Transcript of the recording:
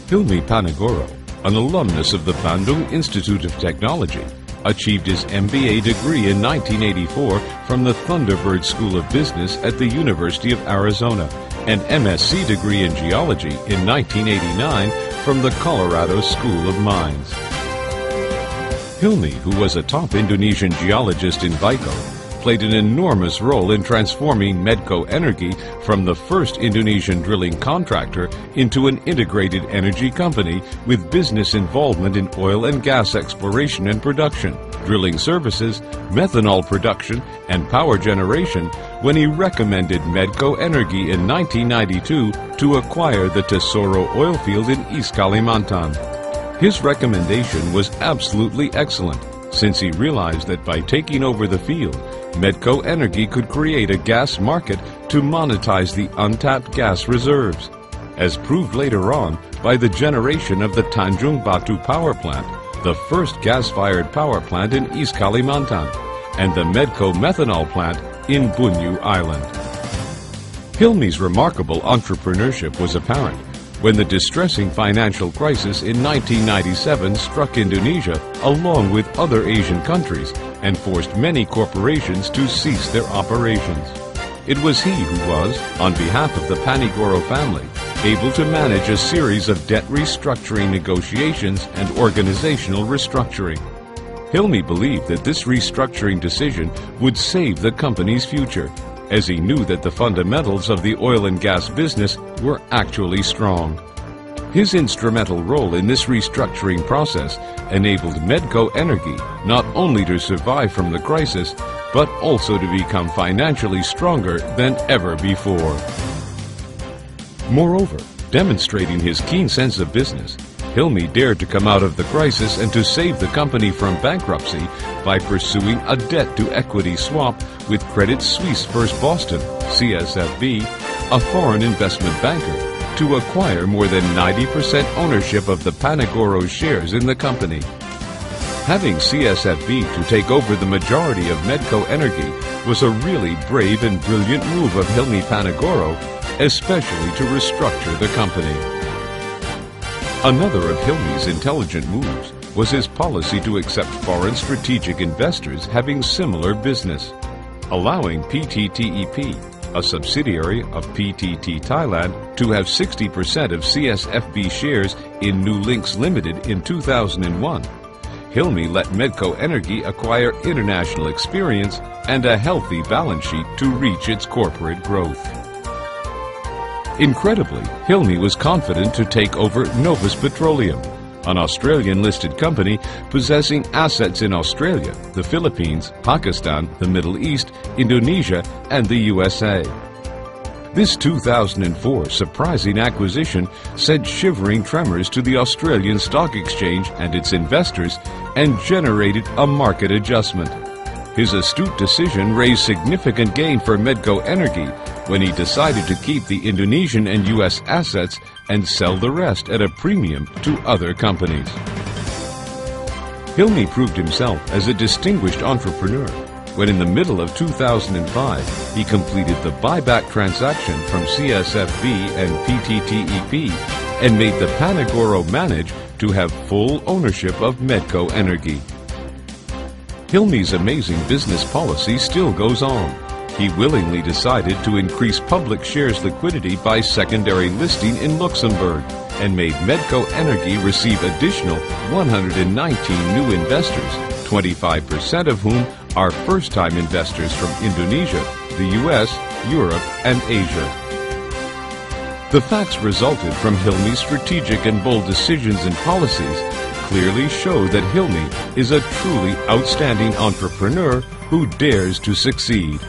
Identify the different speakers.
Speaker 1: HILMI Panigoro, an alumnus of the Bandung Institute of Technology, achieved his MBA degree in 1984 from the Thunderbird School of Business at the University of Arizona and MSc degree in geology in 1989 from the Colorado School of Mines. HILMI, who was a top Indonesian geologist in Vico, played an enormous role in transforming Medco Energi from the first Indonesian drilling contractor into an integrated energy company with business involvement in oil and gas exploration and production, drilling services, methanol production, and power generation when he recommended Medco Energi in 1992 to acquire the Tesoro oil field in East Kalimantan. His recommendation was absolutely excellent, since he realized that by taking over the field, Medco Energi could create a gas market to monetize the untapped gas reserves, as proved later on by the generation of the Tanjung Batu power plant, the first gas-fired power plant in East Kalimantan, and the Medco methanol plant in Bunyu Island. HILMI's remarkable entrepreneurship was apparent when the distressing financial crisis in 1997 struck Indonesia along with other Asian countries and forced many corporations to cease their operations. It was he who was, on behalf of the Panigoro family, able to manage a series of debt restructuring negotiations and organizational restructuring. HILMI believed that this restructuring decision would save the company's future, as he knew that the fundamentals of the oil and gas business were actually strong. His instrumental role in this restructuring process enabled Medco Energi not only to survive from the crisis, but also to become financially stronger than ever before. Moreover, demonstrating his keen sense of business, HILMI dared to come out of the crisis and to save the company from bankruptcy by pursuing a debt-to-equity swap with Credit Suisse First Boston, CSFB, a foreign investment banker, to acquire more than 90% ownership of the Panigoro shares in the company. Having CSFB to take over the majority of Medco Energi was a really brave and brilliant move of HILMI Panigoro, especially to restructure the company. Another of HILMI's intelligent moves was his policy to accept foreign strategic investors having similar business, allowing PTTEP, a subsidiary of PTT Thailand, to have 60% of CSFB shares in New Links Limited in 2001. HILMI let Medco Energi acquire international experience and a healthy balance sheet to reach its corporate growth. Incredibly, HILMI was confident to take over Novus Petroleum, an Australian-listed company possessing assets in Australia, the Philippines, Pakistan, the Middle East, Indonesia, and the USA. This 2004 surprising acquisition sent shivering tremors to the Australian Stock Exchange and its investors and generated a market adjustment. His astute decision raised significant gain for Medco Energi when he decided to keep the Indonesian and U.S. assets and sell the rest at a premium to other companies. HILMI proved himself as a distinguished entrepreneur when in the middle of 2005 he completed the buyback transaction from CSFB and PTTEP and made the Panigoro manage to have full ownership of Medco Energi. HILMI's amazing business policy still goes on. He willingly decided to increase public shares liquidity by secondary listing in Luxembourg and made Medco Energi receive additional 119 new investors, 25% of whom are first-time investors from Indonesia, the US, Europe, and Asia. The facts resulted from HILMI's strategic and bold decisions and policies clearly show that HILMI is a truly outstanding entrepreneur who dares to succeed.